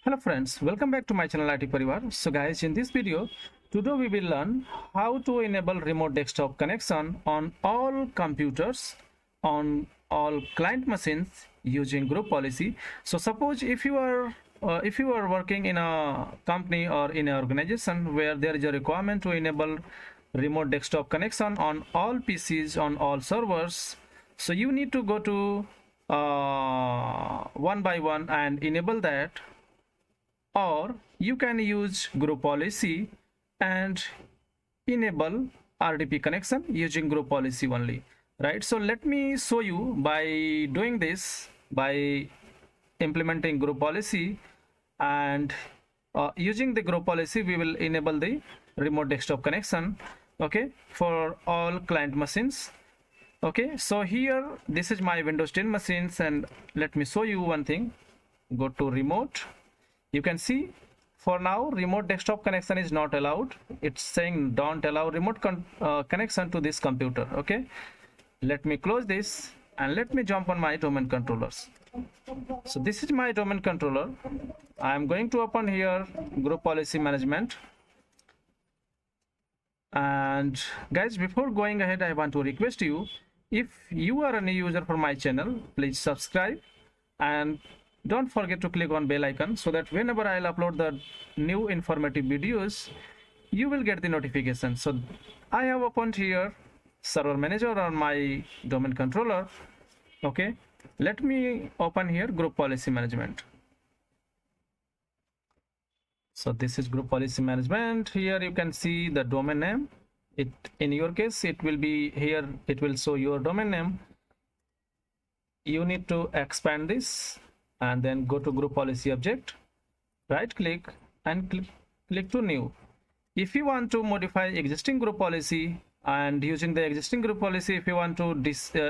Hello friends, welcome back to my channel IT Parivar. So guys, in this video, today we will learn how to enable remote desktop connection on all computers, on all client machines using group policy. So suppose if you are working in a company or in an organization where there is a requirement to enable remote desktop connection on all PCs, on all servers, so you need to go to one by one and enable that, or you can use group policy and enable RDP connection using group policy only, right? So let me show you by doing this, by implementing group policy, and using the group policy we will enable the remote desktop connection, okay, for all client machines. Okay, so here this is my Windows 10 machines, and let me show you one thing. Go to remote. You can see for now remote desktop connection is not allowed. It's saying don't allow remote connection to this computer. Okay, let me close this and let me jump on my domain controllers. So this is my domain controller. I am going to open here group policy management. And guys, before going ahead, I want to request you, if you are a new user for my channel, please subscribe and don't forget to click on bell icon so that whenever I'll upload the new informative videos, you will get the notification. So I have opened here server manager on my domain controller. Okay, let me open here group policy management. So this is group policy management. Here you can see the domain name. In your case, it will be here, it will show your domain name. You need to expand this and then go to group policy object, right click and click to new. If you want to modify existing group policy, and using the existing group policy, if you want to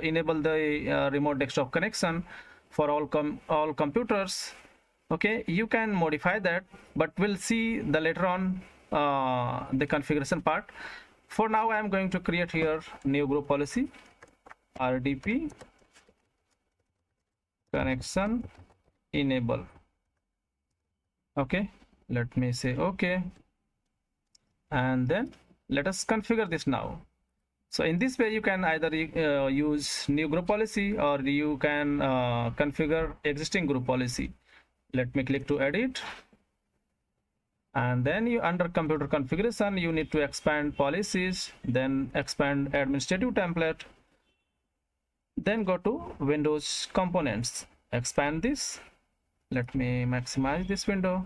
enable the remote desktop connection for all computers, okay, you can modify that, but we'll see the later on the configuration part. For now I am going to create here new group policy, RDP connection enable. Okay, let me say okay, and then let us configure this now. So in this way you can either use new group policy, or you can configure existing group policy. Let me click to edit, and then you under computer configuration you need to expand policies, then expand administrative template, then go to Windows components, expand this. Let me maximize this window,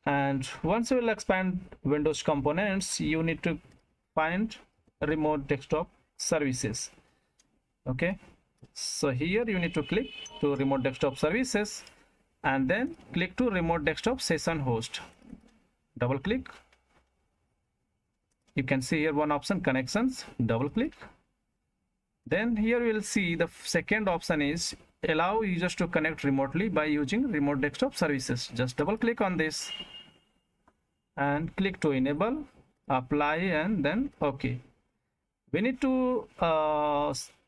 and once you will expand Windows components, you need to find remote desktop services. Okay, so here you need to click to remote desktop services and then click to remote desktop session host. Double click. You can see here one option, connections. Double click. Then here you will see the second option is allow users to connect remotely by using remote desktop services. Just double click on this and click to enable, apply, and then okay. We need to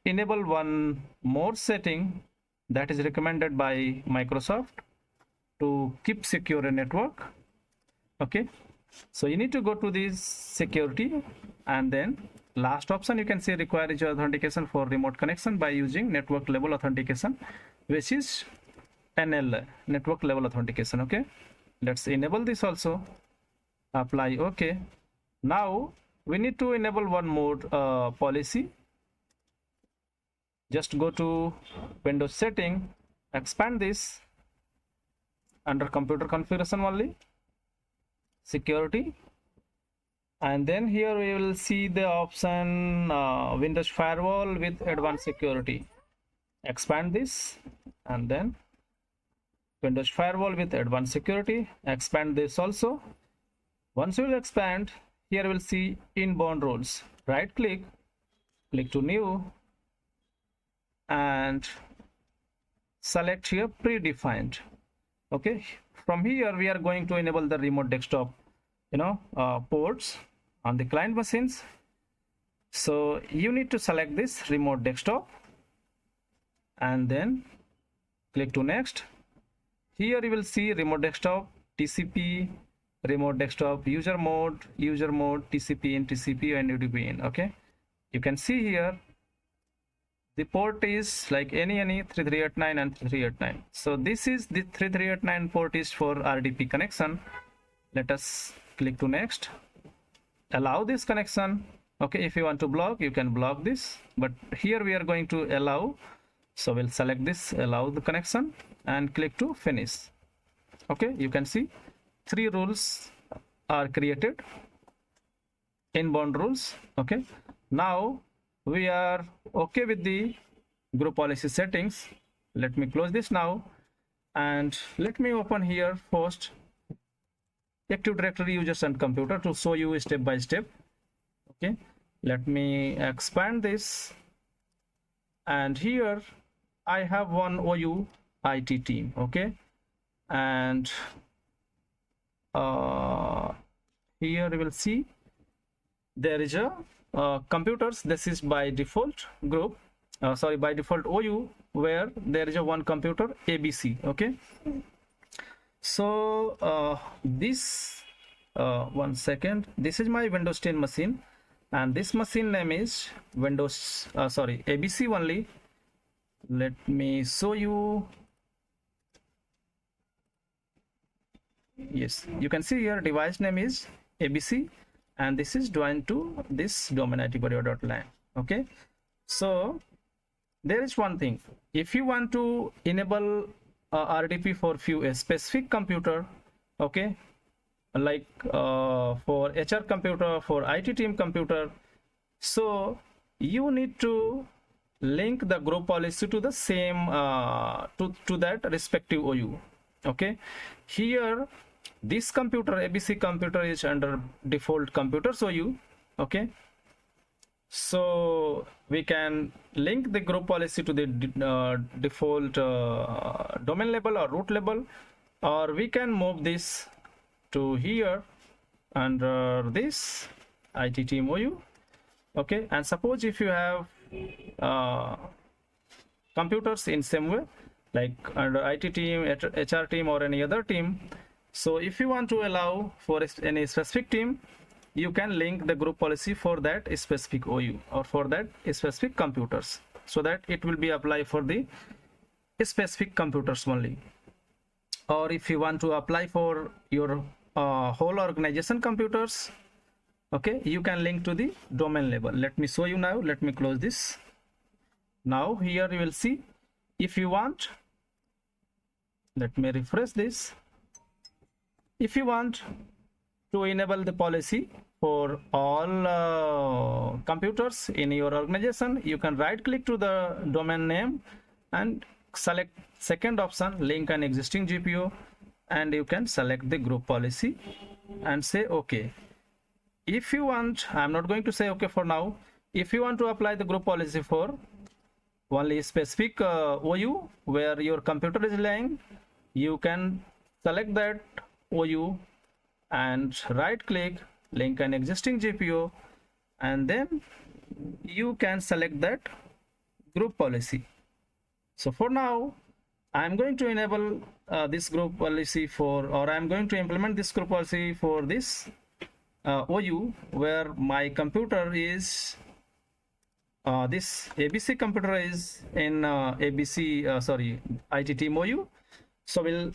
enable one more setting that is recommended by Microsoft to keep secure a network. Okay, so you need to go to this security, and then last option you can see require user authentication for remote connection by using network level authentication, which is NL, network level authentication. Okay, let's enable this also, apply, okay. Now we need to enable one more policy. Just go to Windows setting, expand this under computer configuration only, security, and then here we will see the option Windows firewall with advanced security. Expand this, and then Windows firewall with advanced security, expand this also. Once you will expand, here we will see inbound roles. Right click, click to new, and select here predefined. Okay, from here we are going to enable the remote desktop ports on the client machines. So you need to select this remote desktop, and then click to next. Here you will see remote desktop, TCP, remote desktop, user mode, TCP in, TCP and UDP in. Okay, you can see here the port is like any 3389 and 3389. So this is the 3389 port is for RDP connection. Let us click to next. Allow this connection. Okay, if you want to block, you can block this, but here we are going to allow. So we'll select this, allow the connection, and click to finish. Okay, you can see 3 rules are created, inbound rules. Okay, now we are okay with the group policy settings. Let me close this now, and let me open here first Active Directory users and computer to show you step by step. Okay, let me expand this, and here I have one OU IT team. Okay, and here you will see there is a computers. This is by default group, by default OU, where there is a one computer ABC. Okay, so this one second, this is my Windows 10 machine, and this machine name is Windows ABC only. Let me show you. Yes, you can see here device name is ABC, and this is joined to this domain IT.LAN. Okay, so there is one thing. If you want to enable RDP for few specific computer, okay, like for HR computer, for IT team computer, so you need to link the group policy to the same to that respective OU. Okay, here this computer ABC computer is under default computers OU. Okay, so we can link the group policy to the default domain label or root label, or we can move this to here under this IT team OU. Okay, and suppose if you have computers in same way, like under IT team, HR team, or any other team, so if you want to allow for any specific team, you can link the group policy for that specific OU or for that specific computers, so that it will be applied for the specific computers only. Or if you want to apply for your whole organization computers, okay, you can link to the domain label. Let me show you now. Let me close this. Now here you will see, if you want, let me refresh this. If you want to enable the policy for all computers in your organization, you can right click to the domain name and select second option, link an existing GPO, and you can select the group policy and say okay. If you want, I'm not going to say okay for now. If you want to apply the group policy for only specific OU where your computer is lying, you can select that OU and right click, link an existing GPO, and then you can select that group policy. So for now, I'm going to enable this group policy for, or I'm going to implement this group policy for this OU where my computer is this ABC computer is in IT team OU. So we'll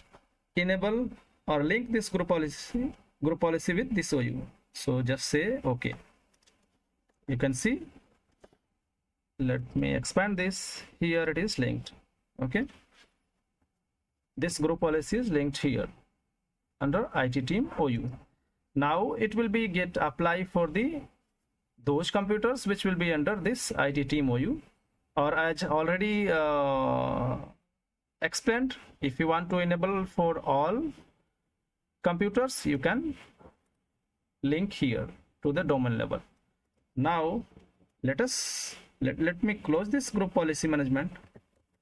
enable or link this group policy with this OU. So just say okay. You can see, let me expand this. Here it is linked. Okay, this group policy is linked here under IT team OU. Now it will be get apply for the those computers which will be under this IT team OU, or as already explained, if you want to enable for all computers, you can link here to the domain level. Now let me close this group policy management.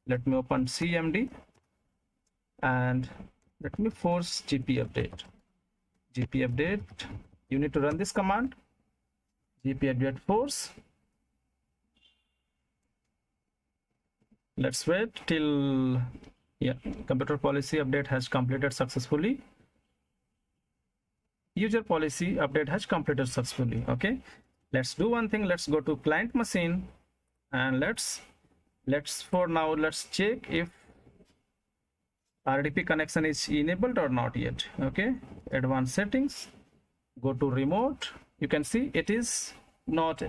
Let me open CMD and let me force GP update. GP update, you need to run this command, GP update force. Let's wait till, yeah, computer policy update has completed successfully. User policy update has completed successfully. Okay, let's do one thing. Let's go to client machine and let's for now let's check if RDP connection is enabled or not yet. Okay, advanced settings, go to remote. You can see it is not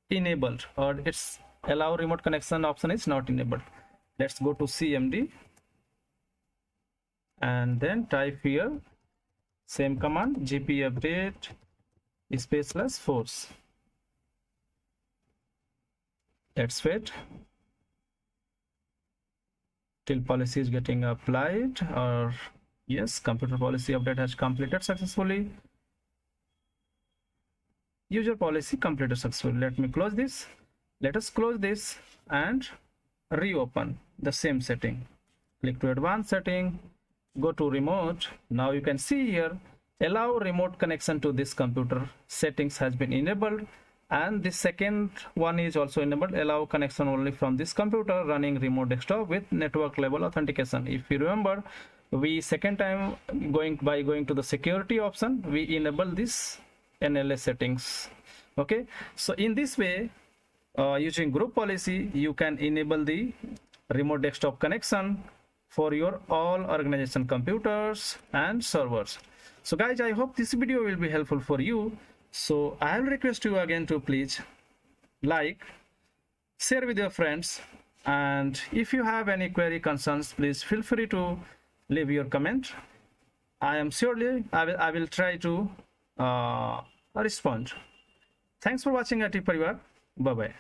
enabled, or its allow remote connection option is not enabled. Let's go to CMD and then type here same command, gp update spaceless force. Let's wait till policy is getting applied. Or yes, computer policy update has completed successfully. User policy completed successfully. Let me close this. Let us close this and reopen the same setting. Click to advanced setting, go to remote. Now you can see here allow remote connection to this computer settings has been enabled, and the second one is also enabled, allow connection only from this computer running remote desktop with network level authentication. If you remember, we second time going to the security option, we enable this NLA settings. Okay, so in this way, using group policy, you can enable the remote desktop connection for your all organization computers and servers. So guys, I hope this video will be helpful for you. So I'll request you again to please like, share with your friends, and if you have any query concerns, please feel free to leave your comment. I will try to respond. Thanks for watching IT Parivar. Bye bye.